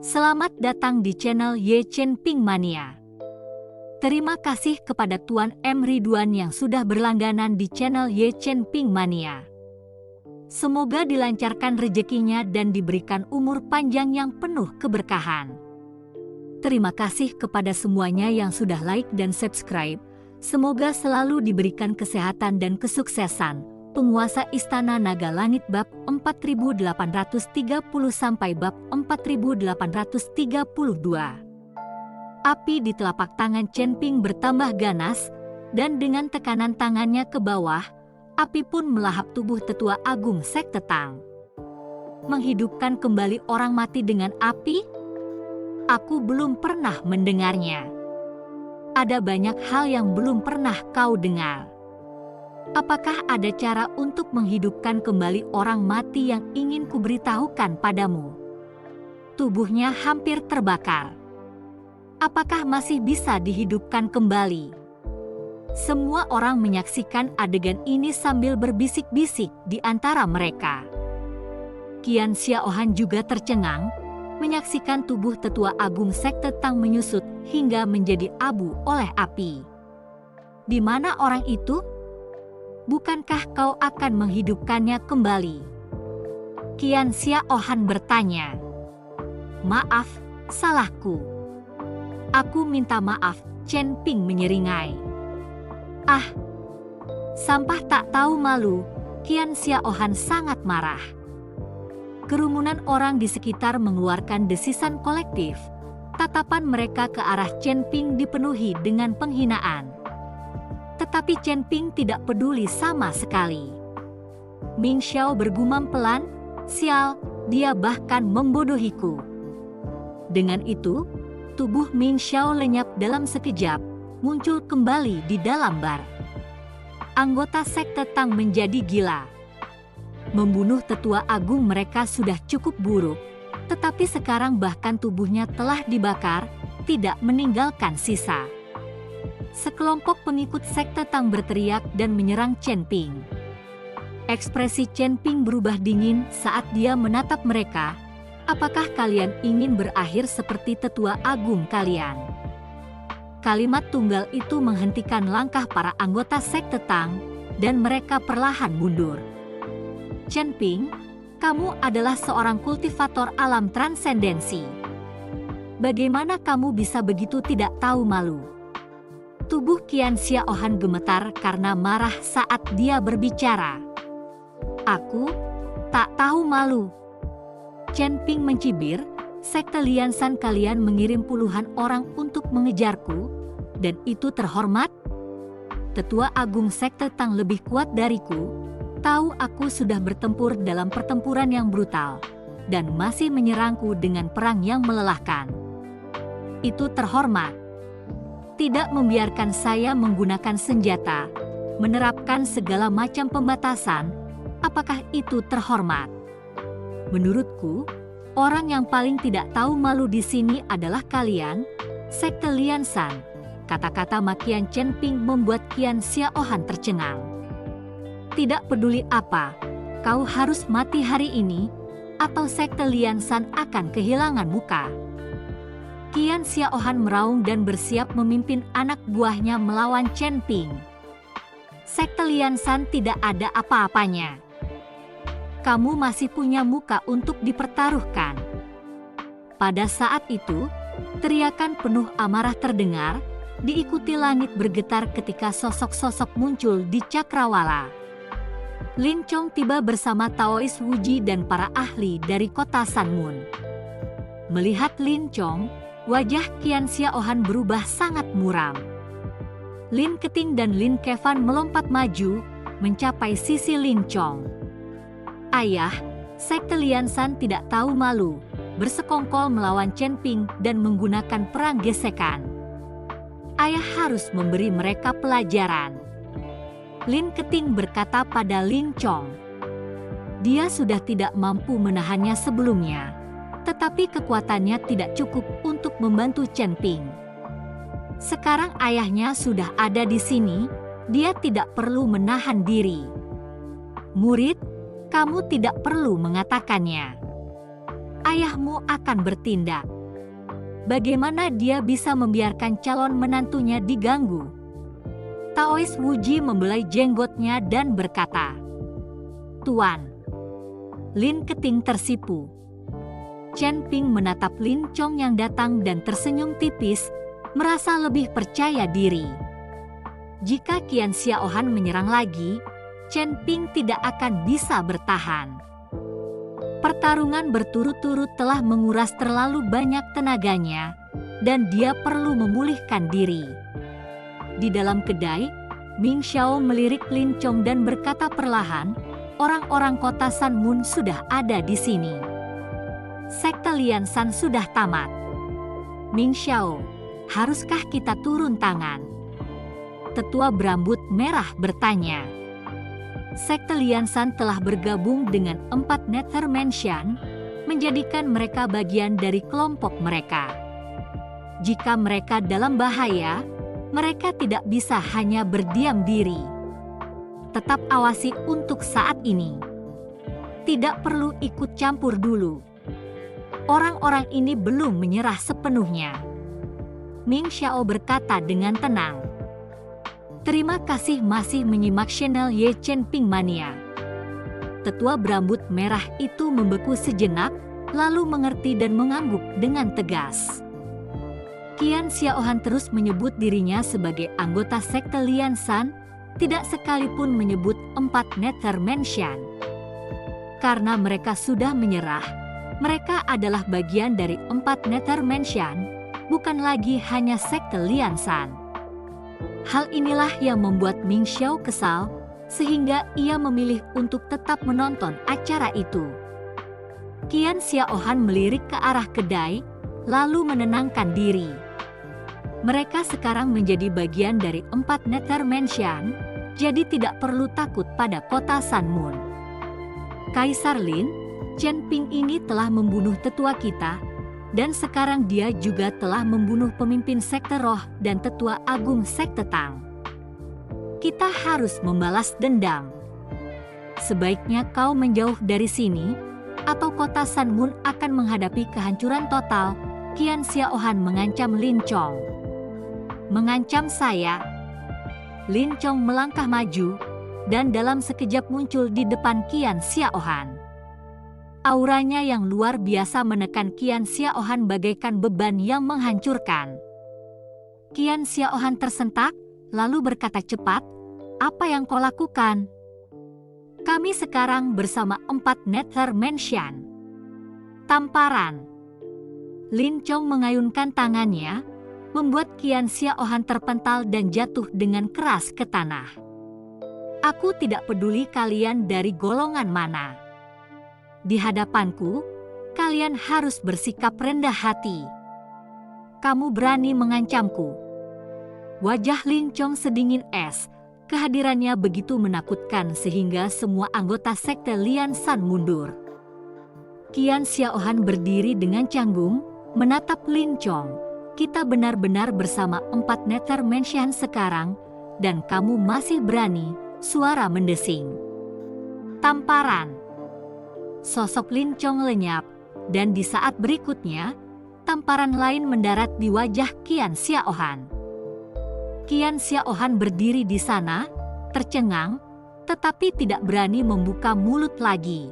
Selamat datang di channel Ye Chen Ping Mania. Terima kasih kepada Tuan M. Ridwan yang sudah berlangganan di channel Ye Chen Ping Mania. Semoga dilancarkan rezekinya dan diberikan umur panjang yang penuh keberkahan. Terima kasih kepada semuanya yang sudah like dan subscribe. Semoga selalu diberikan kesehatan dan kesuksesan. Penguasa Istana Naga Langit bab 4830 sampai bab 4832. Api di telapak tangan Chen Ping bertambah ganas, dan dengan tekanan tangannya ke bawah, api pun melahap tubuh Tetua Agung Sekte Tang. Menghidupkan kembali orang mati dengan api? Aku belum pernah mendengarnya. Ada banyak hal yang belum pernah kau dengar. Apakah ada cara untuk menghidupkan kembali orang mati yang ingin kuberitahukan padamu? Tubuhnya hampir terbakar. Apakah masih bisa dihidupkan kembali? Semua orang menyaksikan adegan ini sambil berbisik-bisik di antara mereka. Qian Xiaohan juga tercengang, menyaksikan tubuh Tetua Agung Sekte Tang menyusut hingga menjadi abu oleh api. Di mana orang itu? Bukankah kau akan menghidupkannya kembali? Qian Xiaohan bertanya. Maaf, salahku. Aku minta maaf, Chen Ping menyeringai. Ah, sampah tak tahu malu, Qian Xiaohan sangat marah. Kerumunan orang di sekitar mengeluarkan desisan kolektif. Tatapan mereka ke arah Chen Ping dipenuhi dengan penghinaan. Tetapi Chen Ping tidak peduli sama sekali. Ming Xiao bergumam pelan, sial, dia bahkan membodohiku. Dengan itu, tubuh Ming Xiao lenyap dalam sekejap, muncul kembali di dalam bar. Anggota Sekte Tang menjadi gila. Membunuh Tetua Agung mereka sudah cukup buruk, tetapi sekarang bahkan tubuhnya telah dibakar, tidak meninggalkan sisa. Sekelompok pengikut Sekte Tang berteriak dan menyerang Chen Ping. Ekspresi Chen Ping berubah dingin saat dia menatap mereka. Apakah kalian ingin berakhir seperti Tetua Agung kalian? Kalimat tunggal itu menghentikan langkah para anggota Sekte Tang, dan mereka perlahan mundur. Chen Ping, kamu adalah seorang kultivator alam transendensi. Bagaimana kamu bisa begitu tidak tahu malu? Tubuh Qian Xiaohan gemetar karena marah saat dia berbicara. Aku tak tahu malu. Chen Ping mencibir, Sekte Lianshan kalian mengirim puluhan orang untuk mengejarku, dan itu terhormat? Tetua Agung Sekte Tang lebih kuat dariku, tahu aku sudah bertempur dalam pertempuran yang brutal, dan masih menyerangku dengan perang yang melelahkan. Itu terhormat. Tidak membiarkan saya menggunakan senjata, menerapkan segala macam pembatasan, apakah itu terhormat? Menurutku, orang yang paling tidak tahu malu di sini adalah kalian, Sekte Lianshan. Kata-kata makian Chen Ping membuat Qian Xiaohan tercengang. Tidak peduli apa, kau harus mati hari ini, atau Sekte Lianshan akan kehilangan muka. Qian Xiaohan meraung dan bersiap memimpin anak buahnya melawan Chen Ping. Sekte Lianshan tidak ada apa-apanya. Kamu masih punya muka untuk dipertaruhkan. Pada saat itu, teriakan penuh amarah terdengar, diikuti langit bergetar ketika sosok-sosok muncul di cakrawala. Lin Chong tiba bersama Taois Wuji dan para ahli dari kota Sanmun. Melihat Lin Chong, wajah Qian Xiaohan berubah sangat muram. Lin Keting dan Lin Kevan melompat maju, mencapai sisi Lin Chong. Ayah, Sekte Lianshan tidak tahu malu, bersekongkol melawan Chen Ping dan menggunakan perang gesekan. Ayah harus memberi mereka pelajaran. Lin Keting berkata pada Lin Chong. Dia sudah tidak mampu menahannya sebelumnya, tetapi kekuatannya tidak cukup untuk membantu Chen Ping. Sekarang ayahnya sudah ada di sini, dia tidak perlu menahan diri. Murid, kamu tidak perlu mengatakannya. ayahmu akan bertindak. Bagaimana dia bisa membiarkan calon menantunya diganggu? Taois Wuji membelai jenggotnya dan berkata, "Tuan." Lin Keting tersipu. Chen Ping menatap Lin Chong yang datang dan tersenyum tipis, merasa lebih percaya diri. Jika Qian Xiaohan menyerang lagi, Chen Ping tidak akan bisa bertahan. Pertarungan berturut-turut telah menguras terlalu banyak tenaganya, dan dia perlu memulihkan diri. Di dalam kedai, Ming Xiao melirik Lin Chong dan berkata perlahan, "Orang-orang kota San Mun sudah ada di sini. Sekte Lian San sudah tamat. Ming Xiao, haruskah kita turun tangan?" Tetua berambut merah bertanya. Sekte Lian San telah bergabung dengan 4 Nether Mansion, menjadikan mereka bagian dari kelompok mereka. Jika mereka dalam bahaya, mereka tidak bisa hanya berdiam diri. Tetap awasi untuk saat ini. Tidak perlu ikut campur dulu. Orang-orang ini belum menyerah sepenuhnya. Ming Xiao berkata dengan tenang. Terima kasih masih menyimak channel Ye Chen Ping Mania. Tetua berambut merah itu membeku sejenak, lalu mengerti dan mengangguk dengan tegas. Qian Xiaohan terus menyebut dirinya sebagai anggota sekte Lian San, tidak sekalipun menyebut 4 Nether Mansion. Karena mereka sudah menyerah, mereka adalah bagian dari 4 Nether Mansion, bukan lagi hanya sekte Lian San. Hal inilah yang membuat Ming Xiao kesal, sehingga ia memilih untuk tetap menonton acara itu. Qian Xiaohan melirik ke arah kedai, lalu menenangkan diri. Mereka sekarang menjadi bagian dari 4 Nether Mansion, jadi tidak perlu takut pada kota San Mun. Kaisar Lin, Chen Ping ini telah membunuh tetua kita, dan sekarang dia juga telah membunuh pemimpin sekte roh dan tetua agung sekte Tang. Kita harus membalas dendam. Sebaiknya kau menjauh dari sini, atau kota San Mun akan menghadapi kehancuran total, Qian Xiaohan mengancam Lin Chong. Mengancam saya? Lin Chong melangkah maju, dan dalam sekejap muncul di depan Qian Xiaohan. Auranya yang luar biasa menekan Qian Xiaohan bagaikan beban yang menghancurkan. Qian Xiaohan tersentak, lalu berkata cepat, "Apa yang kau lakukan?" "Kami sekarang bersama 4 Nether Mansion." Tamparan. Lin Chong mengayunkan tangannya, membuat Qian Xiaohan terpental dan jatuh dengan keras ke tanah. "Aku tidak peduli kalian dari golongan mana. Di hadapanku, kalian harus bersikap rendah hati. Kamu berani mengancamku." Wajah Lin Chong sedingin es, kehadirannya begitu menakutkan sehingga semua anggota sekte Lian San mundur. Qian Xiaohan berdiri dengan canggung, menatap Lin Chong. "Kita benar-benar bersama 4 Nether Mansion sekarang, dan kamu masih berani," suara mendesing. Tamparan. Sosok Lin Chong lenyap, dan di saat berikutnya, tamparan lain mendarat di wajah Qian Xiaohan. Qian Xiaohan berdiri di sana, tercengang, tetapi tidak berani membuka mulut lagi.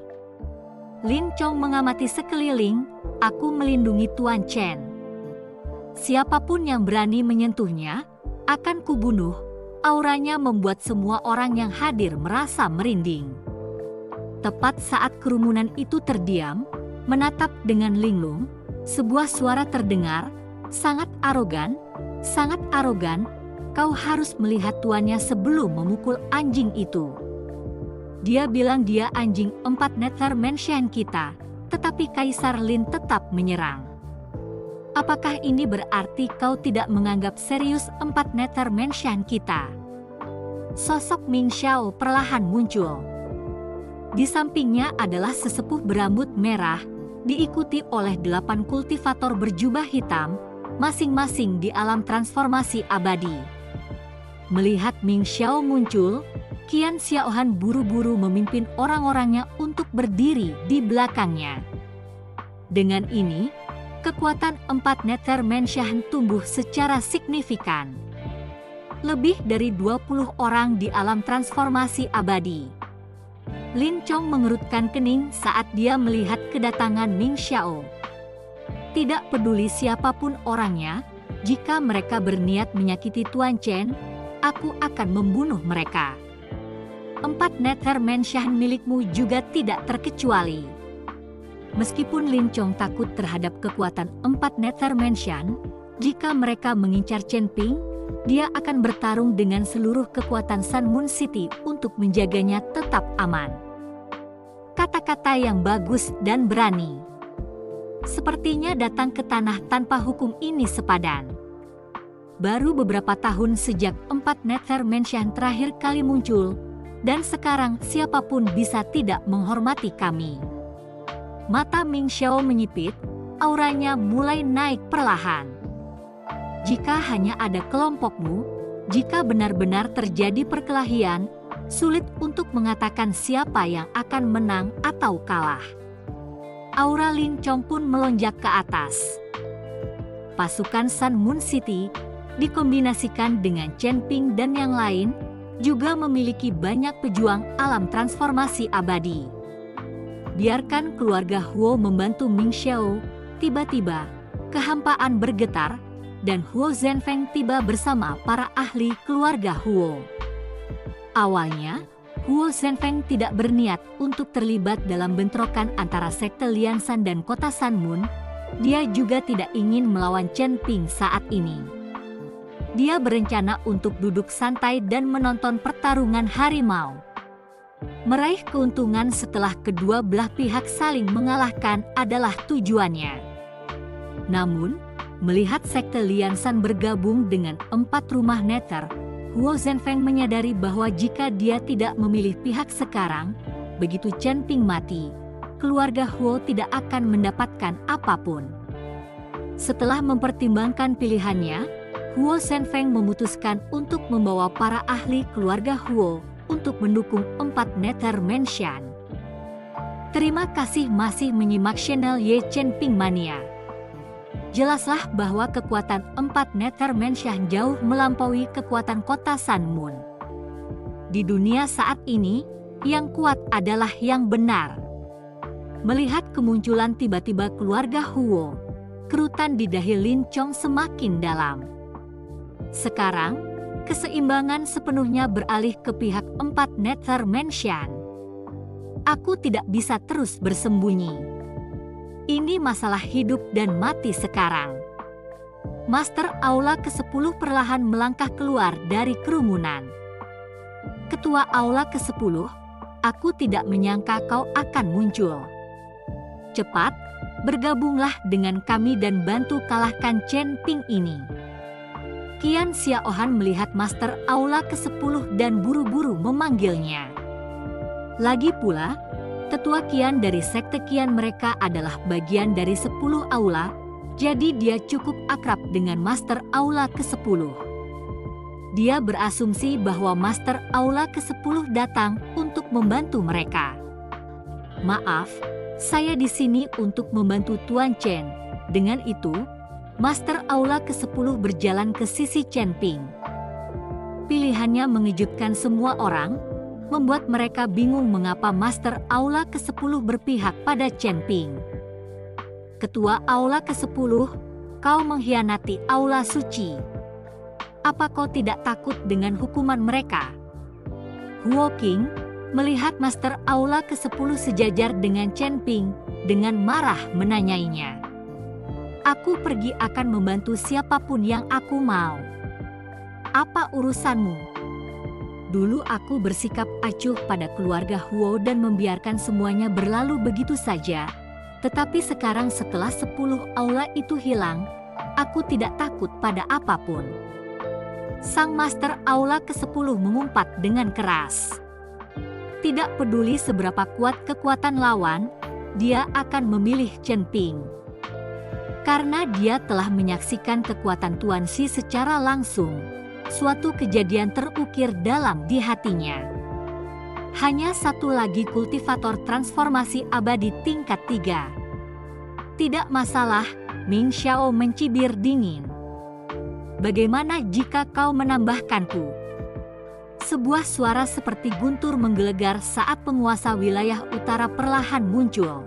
Lin Chong mengamati sekeliling, "Aku melindungi Tuan Chen. Siapapun yang berani menyentuhnya, akan kubunuh." Auranya membuat semua orang yang hadir merasa merinding. Tepat saat kerumunan itu terdiam, menatap dengan linglung, sebuah suara terdengar, sangat arogan, kau harus melihat tuannya sebelum memukul anjing itu." Dia bilang dia anjing 4 Nether Mansion kita, tetapi Kaisar Lin tetap menyerang. "Apakah ini berarti kau tidak menganggap serius 4 Nether Mansion kita?" Sosok Ming Xiao perlahan muncul. Di sampingnya adalah sesepuh berambut merah, diikuti oleh 8 kultivator berjubah hitam, masing-masing di alam transformasi abadi. Melihat Ming Xiao muncul, Qian Xiaohan buru-buru memimpin orang-orangnya untuk berdiri di belakangnya. Dengan ini, kekuatan 4 Nether Mansion tumbuh secara signifikan. Lebih dari 20 orang di alam transformasi abadi. Lin Chong mengerutkan kening saat dia melihat kedatangan Ming Xiao. Tidak peduli siapapun orangnya, jika mereka berniat menyakiti Tuan Chen, aku akan membunuh mereka. 4 Nether Mansion milikmu juga tidak terkecuali. Meskipun Lin Chong takut terhadap kekuatan 4 Nether Mansion, jika mereka mengincar Chen Ping, dia akan bertarung dengan seluruh kekuatan Sun Moon City untuk menjaganya tetap aman. Kata-kata yang bagus dan berani. Sepertinya datang ke tanah tanpa hukum ini sepadan. Baru beberapa tahun sejak 4 Nether Mansion terakhir kali muncul, dan sekarang siapapun bisa tidak menghormati kami. Mata Ming Xiao menyipit, auranya mulai naik perlahan. Jika hanya ada kelompokmu, jika benar-benar terjadi perkelahian, sulit untuk mengatakan siapa yang akan menang atau kalah. Aura Lin Chong pun melonjak ke atas. Pasukan Sun Moon City, dikombinasikan dengan Chen Ping dan yang lain, juga memiliki banyak pejuang alam transformasi abadi. Biarkan keluarga Huo membantu Ming Xiao, tiba-tiba, kehampaan bergetar, dan Huo Zhenfeng tiba bersama para ahli keluarga Huo. Awalnya, Huo Zhenfeng tidak berniat untuk terlibat dalam bentrokan antara sekte Lianshan dan kota Sun Moon. Dia juga tidak ingin melawan Chen Ping saat ini. Dia berencana untuk duduk santai dan menonton pertarungan harimau. Meraih keuntungan setelah kedua belah pihak saling mengalahkan adalah tujuannya. Namun, melihat sekte Lianshan bergabung dengan 4 rumah Nether, Huo Zhenfeng menyadari bahwa jika dia tidak memilih pihak sekarang, begitu Chen Ping mati, keluarga Huo tidak akan mendapatkan apapun. Setelah mempertimbangkan pilihannya, Huo Zhenfeng memutuskan untuk membawa para ahli keluarga Huo untuk mendukung 4 Nether Mansion. Terima kasih masih menyimak channel Ye Chen Ping Mania. Jelaslah bahwa kekuatan 4 Nether Mansion jauh melampaui kekuatan kota Sun Moon. Di dunia saat ini, yang kuat adalah yang benar. Melihat kemunculan tiba-tiba keluarga Huo, kerutan di dahi Lin Chong semakin dalam. Sekarang, keseimbangan sepenuhnya beralih ke pihak 4 Nether Mansion. Aku tidak bisa terus bersembunyi. Ini masalah hidup dan mati sekarang. Master Aula ke-10 perlahan melangkah keluar dari kerumunan. Ketua Aula ke-10, aku tidak menyangka kau akan muncul. Cepat, bergabunglah dengan kami dan bantu kalahkan Chen Ping ini. Qian Xiaohan melihat Master Aula ke-10 dan buru-buru memanggilnya. Lagi pula, Tetua Qian dari sekte Qian mereka adalah bagian dari 10 aula, jadi dia cukup akrab dengan Master Aula ke-10. Dia berasumsi bahwa Master Aula ke-10 datang untuk membantu mereka. Maaf, saya di sini untuk membantu Tuan Chen. Dengan itu, Master Aula ke-10 berjalan ke sisi Chen Ping. Pilihannya mengejutkan semua orang, membuat mereka bingung mengapa Master Aula ke-10 berpihak pada Chen Ping. Ketua Aula ke-10, kau mengkhianati Aula Suci. Apa kau tidak takut dengan hukuman mereka? Huo Qing, melihat Master Aula ke-10 sejajar dengan Chen Ping, dengan marah menanyainya. Aku pergi akan membantu siapapun yang aku mau. Apa urusanmu? Dulu aku bersikap acuh pada keluarga Huo dan membiarkan semuanya berlalu begitu saja. Tetapi sekarang setelah 10 aula itu hilang, aku tidak takut pada apapun. Sang Master Aula ke-10 mengumpat dengan keras. Tidak peduli seberapa kuat kekuatan lawan, dia akan memilih Chen Ping. Karena dia telah menyaksikan kekuatan Tuan Xi secara langsung. Suatu kejadian terukir dalam di hatinya. Hanya satu lagi kultivator transformasi abadi tingkat 3. Tidak masalah, Ming Xiao mencibir dingin. Bagaimana jika kau menambahkanku? Sebuah suara seperti guntur menggelegar saat penguasa wilayah utara perlahan muncul.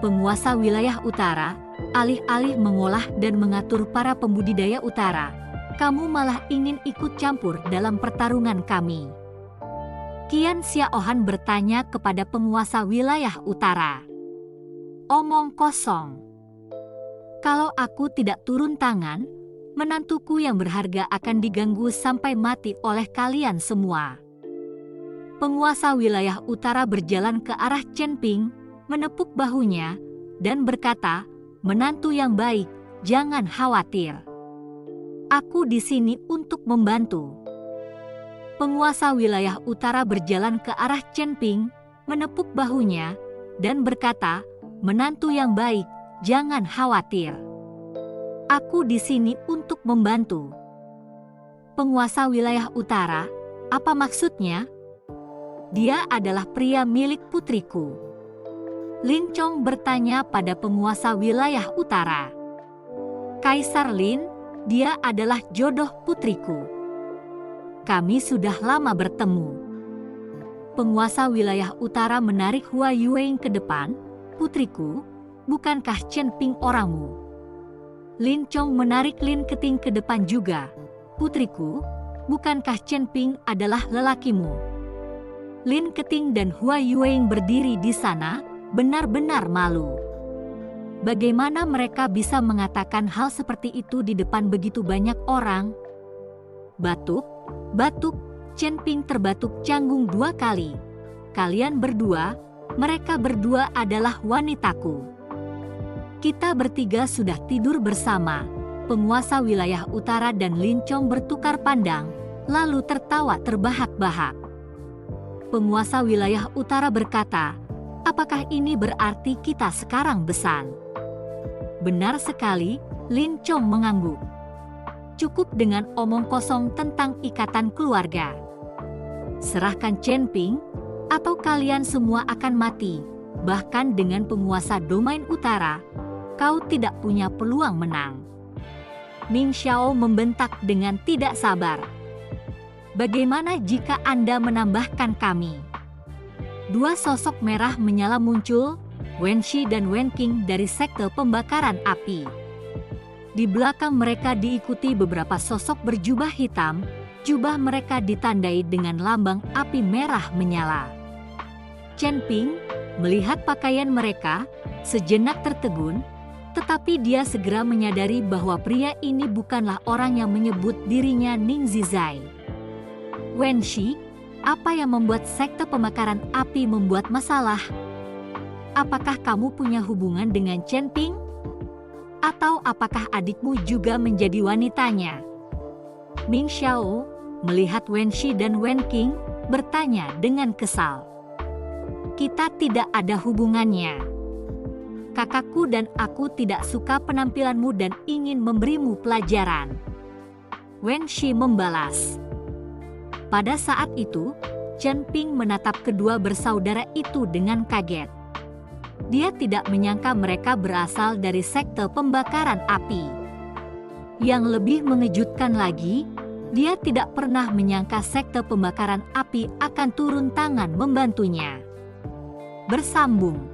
Penguasa wilayah utara, alih-alih mengolah dan mengatur para pembudidaya utara, kamu malah ingin ikut campur dalam pertarungan kami. Qian Xiaohan bertanya kepada penguasa wilayah utara. Omong kosong. Kalau aku tidak turun tangan, menantuku yang berharga akan diganggu sampai mati oleh kalian semua. Penguasa wilayah utara berjalan ke arah Chen Ping, menepuk bahunya, dan berkata, menantu yang baik, jangan khawatir. Aku di sini untuk membantu. Penguasa wilayah utara berjalan ke arah Chen Ping, menepuk bahunya, dan berkata, menantu yang baik, jangan khawatir. Aku di sini untuk membantu. Penguasa wilayah utara, apa maksudnya? Dia adalah pria milik putriku. Lin Chong bertanya pada penguasa wilayah utara. Kaisar Lin, dia adalah jodoh putriku. Kami sudah lama bertemu. Penguasa wilayah utara menarik Hua Yueng ke depan. Putriku, bukankah Chen Ping orangmu? Lin Chong menarik Lin Keting ke depan juga. Putriku, bukankah Chen Ping adalah lelakimu? Lin Keting dan Hua Yueng berdiri di sana, benar-benar malu. Bagaimana mereka bisa mengatakan hal seperti itu di depan begitu banyak orang? Batuk, batuk, Chen Ping terbatuk canggung 2 kali. Kalian berdua, mereka berdua adalah wanitaku. Kita bertiga sudah tidur bersama. Penguasa wilayah utara dan Lin Chong bertukar pandang, lalu tertawa terbahak-bahak. Penguasa wilayah utara berkata, apakah ini berarti kita sekarang besan? Benar sekali, Lin Chong mengangguk. Cukup dengan omong kosong tentang ikatan keluarga. Serahkan Chen Ping, atau kalian semua akan mati. Bahkan dengan penguasa domain utara, kau tidak punya peluang menang. Ming Xiao membentak dengan tidak sabar. Bagaimana jika Anda menambahkan kami? 2 sosok merah menyala muncul, Wen Shi dan Wen Qing dari sekte pembakaran api. Di belakang mereka diikuti beberapa sosok berjubah hitam, jubah mereka ditandai dengan lambang api merah menyala. Chen Ping, melihat pakaian mereka, sejenak tertegun, tetapi dia segera menyadari bahwa pria ini bukanlah orang yang menyebut dirinya Ning Zizai. Wen Shi, apa yang membuat sekte pembakaran api membuat masalah? Apakah kamu punya hubungan dengan Chen Ping? Atau apakah adikmu juga menjadi wanitanya? Ming Xiao, melihat Wen Shi dan Wen Qing, bertanya dengan kesal. Kita tidak ada hubungannya. Kakakku dan aku tidak suka penampilanmu dan ingin memberimu pelajaran. Wen Shi membalas. Pada saat itu, Chen Ping menatap kedua bersaudara itu dengan kaget. Dia tidak menyangka mereka berasal dari sekte pembakaran api. Yang lebih mengejutkan lagi, dia tidak pernah menyangka sekte pembakaran api akan turun tangan membantunya. Bersambung.